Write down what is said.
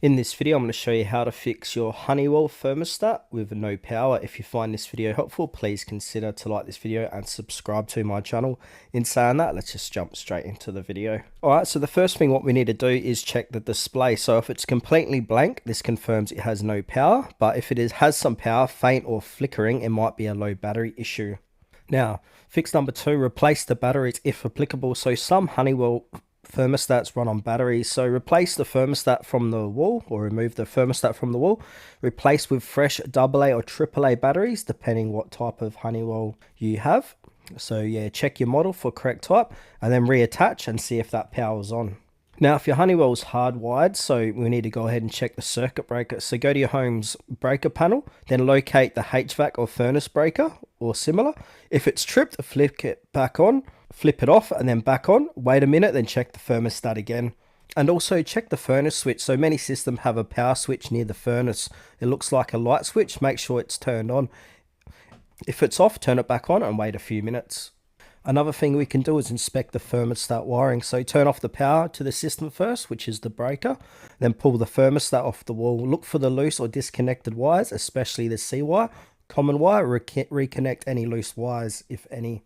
In this video, I'm going to show you how to fix your Honeywell thermostat with no power. If you find this video helpful, please consider to like this video and subscribe to my channel. In saying that, let's just jump straight into the video. Alright, so the first thing what we need to do is check the display. So if it's completely blank, this confirms it has no power. But if it has some power, faint or flickering, it might be a low battery issue. Now, fix number 2, replace the batteries if applicable. So some Honeywell thermostats run on batteries, so replace the thermostat from the wall, or remove the thermostat from the wall, replace with fresh AA or AAA batteries depending what type of Honeywell you have. So yeah, check your model for correct type and then reattach and see if that power's on. Now if your Honeywell's hardwired, so we need to go ahead and check the circuit breaker. So go to your home's breaker panel, then locate the HVAC or furnace breaker or similar. If it's tripped, flick it back on, flip it off and then back on. Wait a minute, then check the thermostat again. And also check the furnace switch. So many systems have a power switch near the furnace. It looks like a light switch. Make sure it's turned on. If it's off, turn it back on and wait a few minutes. Another thing we can do is inspect the thermostat wiring. So turn off the power to the system first, which is the breaker. Then pull the thermostat off the wall. Look for the loose or disconnected wires, especially the C wire. Common wire, reconnect any loose wires, if any.